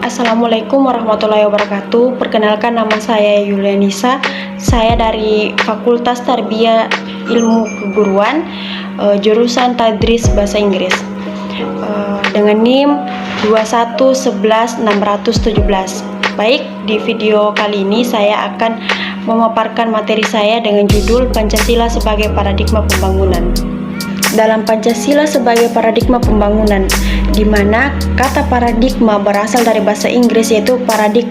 Assalamualaikum warahmatullahi wabarakatuh. Perkenalkan, nama saya Yulianisa. Saya dari Fakultas Tarbiyah Ilmu Keguruan, jurusan Tadris Bahasa Inggris, dengan NIM 2111617. Baik, di video kali ini saya akan memaparkan materi saya dengan judul Pancasila sebagai Paradigma Pembangunan. Dalam Pancasila sebagai paradigma pembangunan, di mana kata paradigma berasal dari bahasa Inggris, yaitu paradig,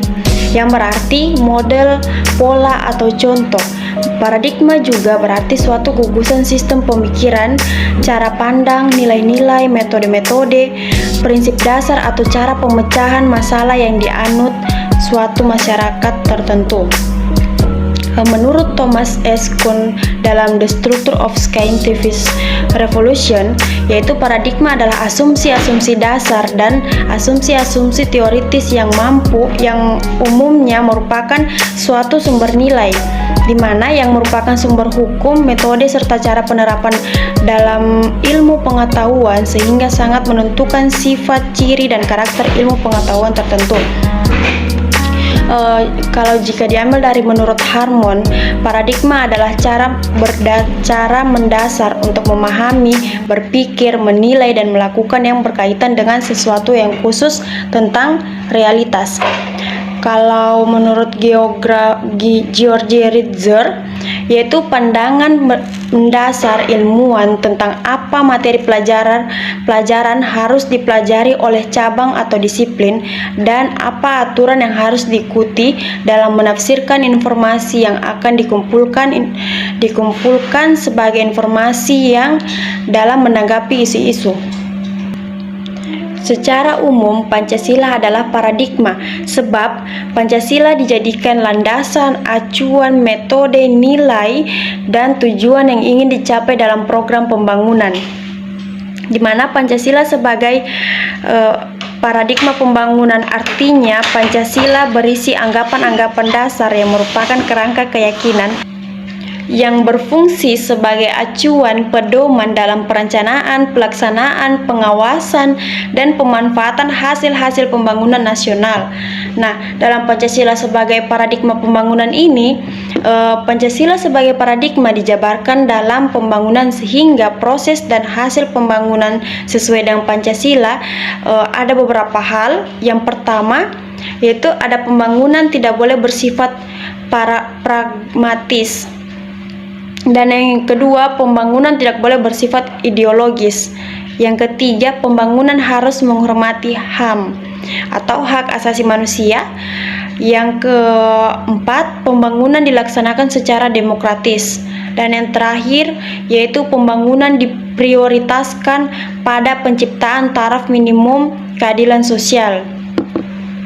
yang berarti model, pola, atau contoh. Paradigma juga berarti suatu gugusan sistem pemikiran, cara pandang, nilai-nilai, metode-metode, prinsip dasar atau cara pemecahan masalah yang dianut suatu masyarakat tertentu. Menurut Thomas S. Kuhn dalam The Structure of Scientific Revolution, yaitu paradigma adalah asumsi-asumsi dasar dan asumsi-asumsi teoritis yang umumnya merupakan suatu sumber nilai, di mana yang merupakan sumber hukum, metode, serta cara penerapan dalam ilmu pengetahuan, sehingga sangat menentukan sifat, ciri, dan karakter ilmu pengetahuan tertentu. Kalau jika diambil dari menurut Harmon, paradigma adalah cara mendasar untuk memahami, berpikir, menilai, dan melakukan yang berkaitan dengan sesuatu yang khusus tentang realitas. Kalau menurut George Ritzer, yaitu pandangan mendasar ilmuwan tentang apa materi pelajaran harus dipelajari oleh cabang atau disiplin, dan apa aturan yang harus diikuti dalam menafsirkan informasi yang akan dikumpulkan sebagai informasi yang dalam menanggapi isu-isu. Secara umum, Pancasila adalah paradigma, sebab Pancasila dijadikan landasan, acuan, metode, nilai, dan tujuan yang ingin dicapai dalam program pembangunan, di mana Pancasila sebagai paradigma pembangunan artinya Pancasila berisi anggapan-anggapan dasar yang merupakan kerangka keyakinan yang berfungsi sebagai acuan pedoman dalam perencanaan, pelaksanaan, pengawasan, dan pemanfaatan hasil-hasil pembangunan nasional. Nah, dalam Pancasila sebagai paradigma pembangunan ini, Pancasila sebagai paradigma dijabarkan dalam pembangunan, sehingga proses dan hasil pembangunan sesuai dengan Pancasila ada beberapa hal. Yang pertama, yaitu ada pembangunan tidak boleh bersifat pragmatis. Dan yang kedua, pembangunan tidak boleh bersifat ideologis. Yang ketiga, pembangunan harus menghormati HAM atau hak asasi manusia. Yang keempat, pembangunan dilaksanakan secara demokratis. Dan yang terakhir, yaitu pembangunan diprioritaskan pada penciptaan taraf minimum keadilan sosial.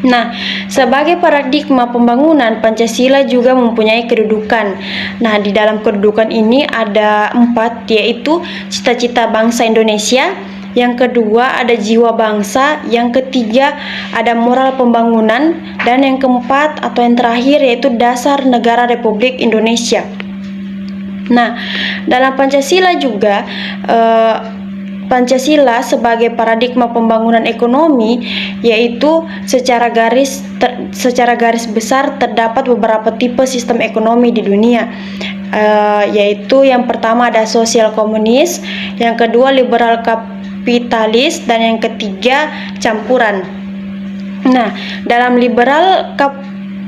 Nah, sebagai paradigma pembangunan, Pancasila juga mempunyai kedudukan. Nah, di dalam kedudukan ini ada 4, yaitu cita-cita bangsa Indonesia. Yang kedua, ada jiwa bangsa. Yang ketiga, ada moral pembangunan. Dan yang keempat atau yang terakhir, yaitu dasar negara Republik Indonesia. Nah, dalam Pancasila juga Pancasila sebagai paradigma pembangunan ekonomi, yaitu secara garis besar terdapat beberapa tipe sistem ekonomi di dunia, yaitu yang pertama ada sosial komunis, yang kedua liberal kapitalis, dan yang ketiga campuran. Nah, dalam liberal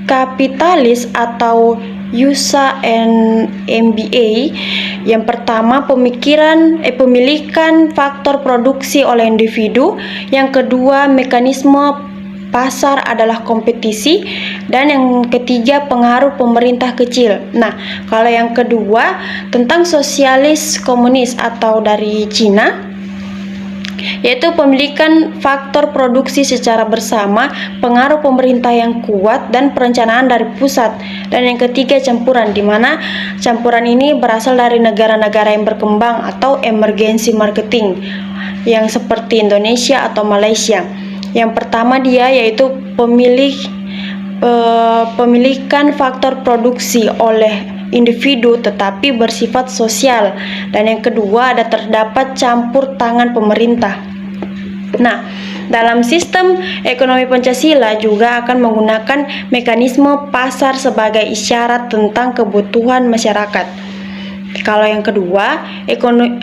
kapitalis atau USA and MBA, yang pertama pemilikan faktor produksi oleh individu, yang kedua mekanisme pasar adalah kompetisi, dan yang ketiga pengaruh pemerintah kecil. Nah, kalau yang kedua tentang sosialis komunis atau dari Cina, yaitu pemilikan faktor produksi secara bersama, pengaruh pemerintah yang kuat, dan perencanaan dari pusat. Dan yang ketiga campuran, di mana campuran ini berasal dari negara-negara yang berkembang atau emergency marketing, yang seperti Indonesia atau Malaysia. Yang pertama dia yaitu pemilikan faktor produksi oleh individu tetapi bersifat sosial, dan yang kedua ada terdapat campur tangan pemerintah. Nah, Dalam sistem ekonomi Pancasila juga akan menggunakan mekanisme pasar sebagai isyarat tentang kebutuhan masyarakat. Kalau yang kedua,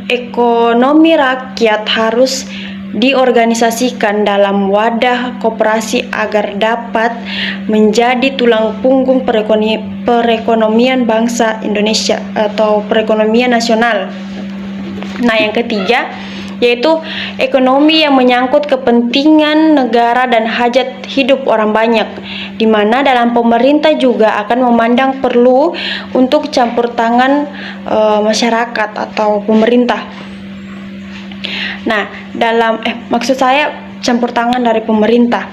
ekonomi rakyat harus diorganisasikan dalam wadah koperasi agar dapat menjadi tulang punggung perekonomian bangsa Indonesia atau perekonomian nasional. Nah, yang ketiga yaitu ekonomi yang menyangkut kepentingan negara dan hajat hidup orang banyak, di mana dalam pemerintah juga akan memandang perlu untuk campur tangan masyarakat atau pemerintah. Nah, maksud saya campur tangan dari pemerintah.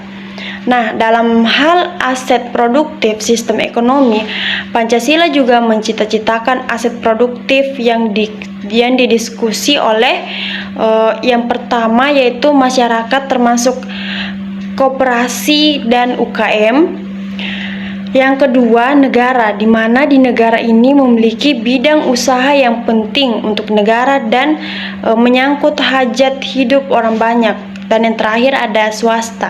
Nah, dalam hal aset produktif sistem ekonomi, Pancasila juga mencita-citakan aset produktif yang didiskusi oleh yang pertama yaitu masyarakat termasuk koperasi dan UKM. Yang kedua, negara, di mana di negara ini memiliki bidang usaha yang penting untuk negara dan menyangkut hajat hidup orang banyak. Dan yang terakhir ada swasta.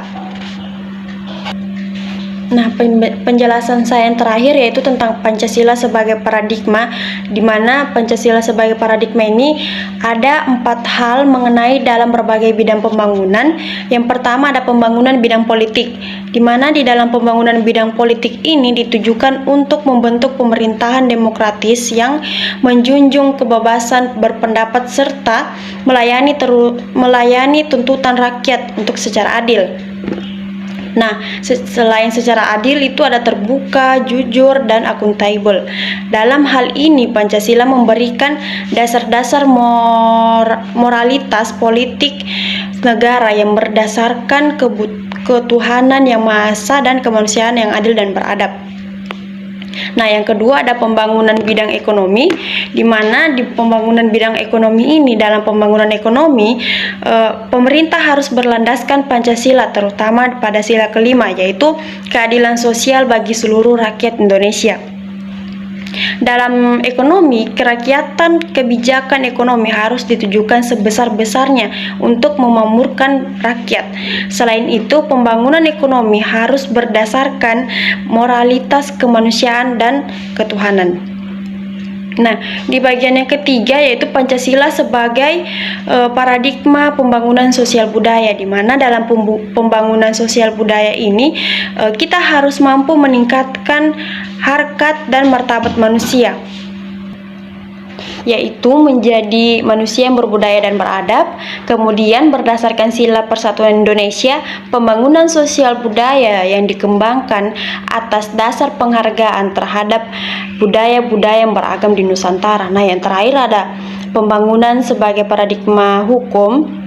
Nah, penjelasan saya yang terakhir yaitu tentang Pancasila sebagai paradigma, di mana Pancasila sebagai paradigma ini ada 4 hal mengenai dalam berbagai bidang pembangunan. Yang pertama ada pembangunan bidang politik, di mana di dalam pembangunan bidang politik ini ditujukan untuk membentuk pemerintahan demokratis yang menjunjung kebebasan berpendapat serta melayani tuntutan rakyat untuk secara adil. Nah, selain secara adil itu ada terbuka, jujur, dan akuntabel. Dalam hal ini, Pancasila memberikan dasar-dasar moralitas politik negara yang berdasarkan ketuhanan yang Maha Esa dan kemanusiaan yang adil dan beradab. Nah, yang kedua ada pembangunan bidang ekonomi, di mana di pembangunan bidang ekonomi ini, dalam pembangunan ekonomi, pemerintah harus berlandaskan Pancasila, terutama pada sila kelima, yaitu keadilan sosial bagi seluruh rakyat Indonesia. Dalam ekonomi, kerakyatan kebijakan ekonomi harus ditujukan sebesar-besarnya untuk memakmurkan rakyat. Selain itu, pembangunan ekonomi harus berdasarkan moralitas kemanusiaan dan ketuhanan. Nah, di bagian yang ketiga yaitu Pancasila sebagai paradigma pembangunan sosial budaya, di mana dalam pembangunan sosial budaya ini kita harus mampu meningkatkan harkat dan martabat manusia, yaitu menjadi manusia yang berbudaya dan beradab. Kemudian berdasarkan sila Persatuan Indonesia, pembangunan sosial budaya yang dikembangkan atas dasar penghargaan terhadap budaya-budaya yang beragam di Nusantara. Nah, yang terakhir ada pembangunan sebagai paradigma hukum,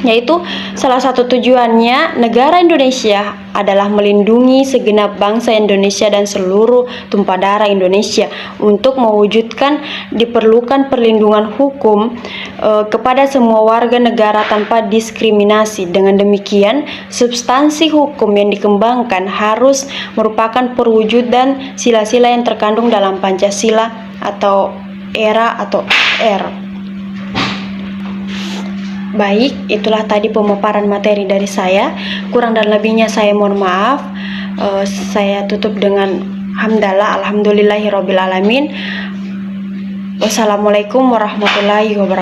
yaitu salah satu tujuannya negara Indonesia adalah melindungi segenap bangsa Indonesia dan seluruh tumpah darah Indonesia. Untuk mewujudkan diperlukan perlindungan hukum kepada semua warga negara tanpa diskriminasi. Dengan demikian, substansi hukum yang dikembangkan harus merupakan perwujudan sila-sila yang terkandung dalam Pancasila atau ERA atau R. Baik, itulah tadi pemaparan materi dari saya. Kurang dan lebihnya saya mohon maaf. Saya tutup dengan hamdalah, alhamdulillahirobbilalamin. Wassalamualaikum warahmatullahi wabarakatuh.